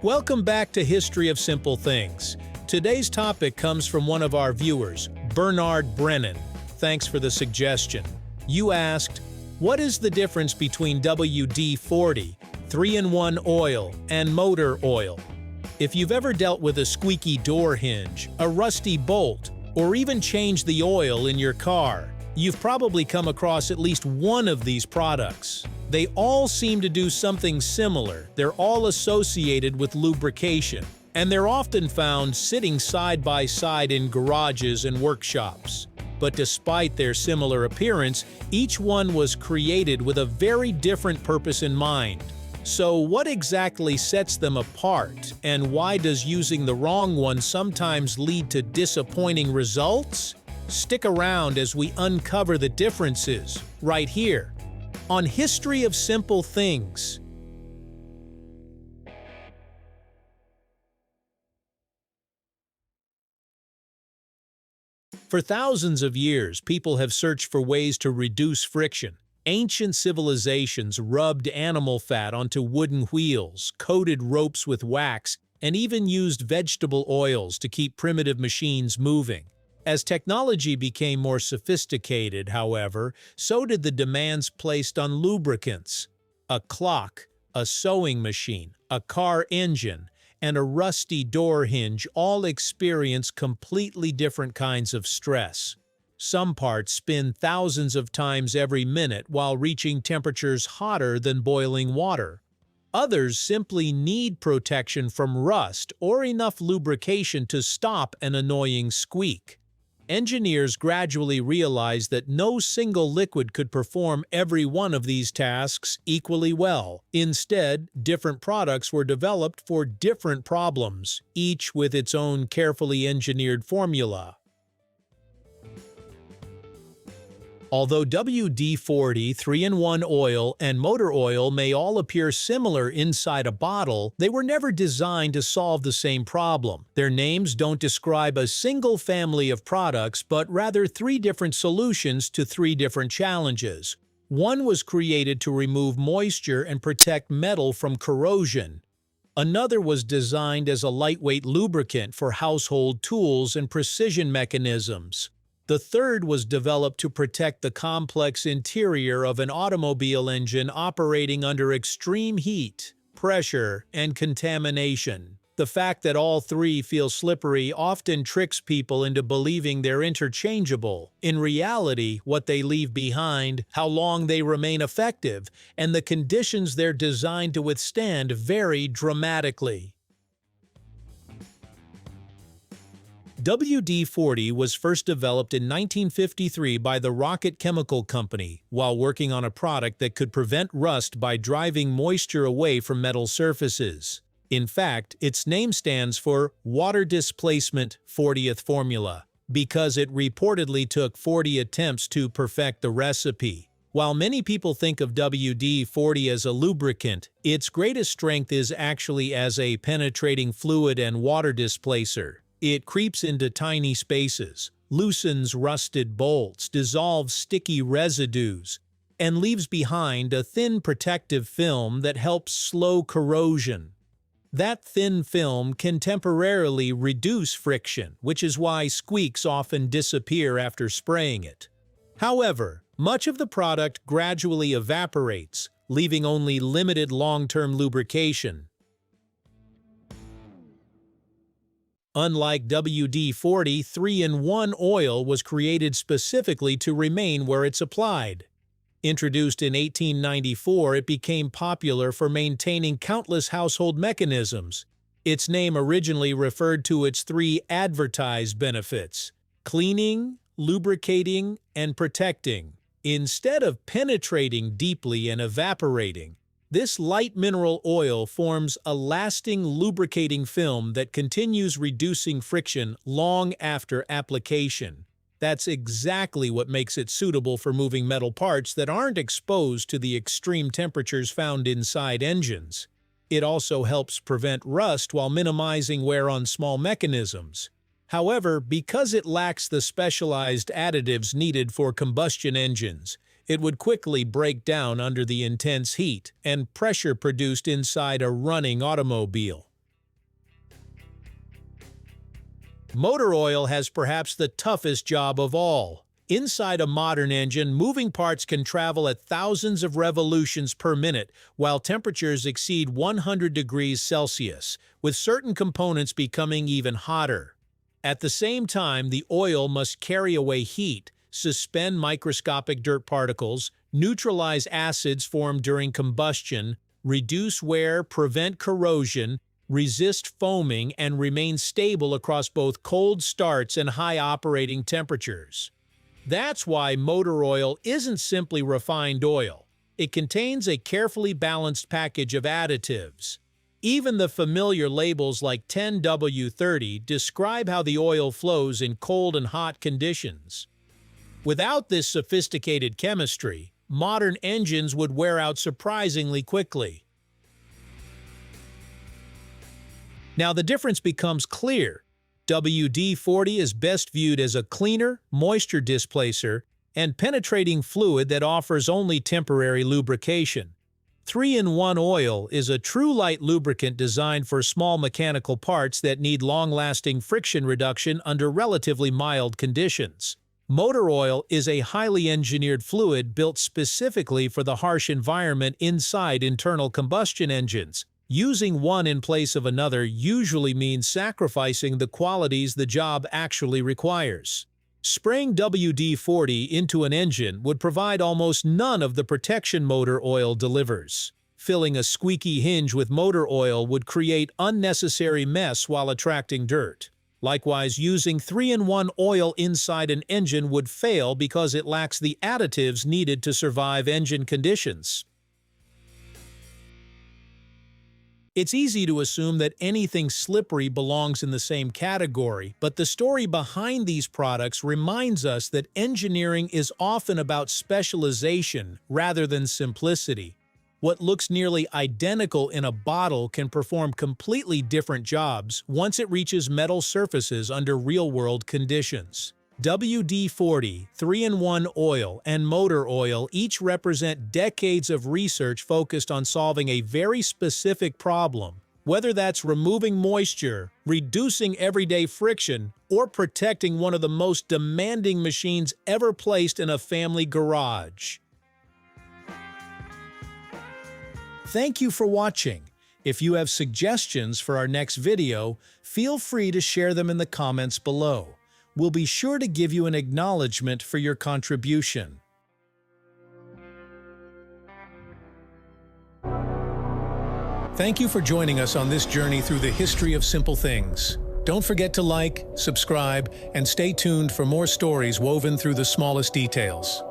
Welcome back to History of Simple Things. Today's topic comes from one of our viewers, Bernard Brennan. Thanks for the suggestion. You asked, what is the difference between WD-40, 3-in-1 oil, and motor oil? If you've ever dealt with a squeaky door hinge, a rusty bolt, or even changed the oil in your car, you've probably come across at least one of these products. They all seem to do something similar. They're all associated with lubrication, and they're often found sitting side by side in garages and workshops. But despite their similar appearance, each one was created with a very different purpose in mind. So what exactly sets them apart, and why does using the wrong one sometimes lead to disappointing results? Stick around as we uncover the differences, right here, on History of Simple Things. For thousands of years, people have searched for ways to reduce friction. Ancient civilizations rubbed animal fat onto wooden wheels, coated ropes with wax, and even used vegetable oils to keep primitive machines moving. As technology became more sophisticated, however, so did the demands placed on lubricants. A clock, a sewing machine, a car engine, and a rusty door hinge all experience completely different kinds of stress. Some parts spin thousands of times every minute while reaching temperatures hotter than boiling water. Others simply need protection from rust or enough lubrication to stop an annoying squeak. Engineers gradually realized that no single liquid could perform every one of these tasks equally well. Instead, different products were developed for different problems, each with its own carefully engineered formula. Although WD-40, 3-in-1 oil, and motor oil may all appear similar inside a bottle, they were never designed to solve the same problem. Their names don't describe a single family of products, but rather three different solutions to three different challenges. One was created to remove moisture and protect metal from corrosion. Another was designed as a lightweight lubricant for household tools and precision mechanisms. The third was developed to protect the complex interior of an automobile engine operating under extreme heat, pressure, and contamination. The fact that all three feel slippery often tricks people into believing they're interchangeable. In reality, what they leave behind, how long they remain effective, and the conditions they're designed to withstand vary dramatically. WD-40 was first developed in 1953 by the Rocket Chemical Company while working on a product that could prevent rust by driving moisture away from metal surfaces. In fact, its name stands for Water Displacement 40th Formula, because it reportedly took 40 attempts to perfect the recipe. While many people think of WD-40 as a lubricant, its greatest strength is actually as a penetrating fluid and water displacer. It creeps into tiny spaces, loosens rusted bolts, dissolves sticky residues, and leaves behind a thin protective film that helps slow corrosion. That thin film can temporarily reduce friction, which is why squeaks often disappear after spraying it. However, much of the product gradually evaporates, leaving only limited long-term lubrication. Unlike WD-40, 3-in-1 oil was created specifically to remain where it's applied. Introduced in 1894, it became popular for maintaining countless household mechanisms. Its name originally referred to its three advertised benefits: cleaning, lubricating, and protecting. Instead of penetrating deeply and evaporating, this light mineral oil forms a lasting lubricating film that continues reducing friction long after application. That's exactly what makes it suitable for moving metal parts that aren't exposed to the extreme temperatures found inside engines. It also helps prevent rust while minimizing wear on small mechanisms. However, because it lacks the specialized additives needed for combustion engines, it would quickly break down under the intense heat and pressure produced inside a running automobile. Motor oil has perhaps the toughest job of all. Inside a modern engine, moving parts can travel at thousands of revolutions per minute, while temperatures exceed 100 degrees Celsius, with certain components becoming even hotter. At the same time, the oil must carry away heat, suspend microscopic dirt particles, neutralize acids formed during combustion, reduce wear, prevent corrosion, resist foaming, and remain stable across both cold starts and high operating temperatures. That's why motor oil isn't simply refined oil. It contains a carefully balanced package of additives. Even the familiar labels like 10W30 describe how the oil flows in cold and hot conditions. Without this sophisticated chemistry, modern engines would wear out surprisingly quickly. Now the difference becomes clear. Wd-40 is best viewed as a cleaner, moisture displacer, and penetrating fluid that offers only temporary lubrication. 3-in-1 oil is a true light lubricant designed for small mechanical parts that need long-lasting friction reduction under relatively mild conditions. Motor oil is a highly engineered fluid built specifically for the harsh environment inside internal combustion engines. Using one in place of another usually means sacrificing the qualities the job actually requires. Spraying Wd-40 into an engine would provide almost none of the protection motor oil delivers. Filling a squeaky hinge with motor oil would create unnecessary mess while attracting dirt. Likewise, using 3-in-1 oil inside an engine would fail because it lacks the additives needed to survive engine conditions. It's easy to assume that anything slippery belongs in the same category, but the story behind these products reminds us that engineering is often about specialization rather than simplicity. What looks nearly identical in a bottle can perform completely different jobs once it reaches metal surfaces under real-world conditions. Wd-40, 3-in-1 oil, and motor oil each represent decades of research focused on solving a very specific problem, whether that's removing moisture, reducing everyday friction, or protecting one of the most demanding machines ever placed in a family garage. Thank you for watching. If you have suggestions for our next video, feel free to share them in the comments below. We'll be sure to give you an acknowledgement for your contribution. Thank you for joining us on this journey through the history of simple things. Don't forget to like, subscribe, and stay tuned for more stories woven through the smallest details.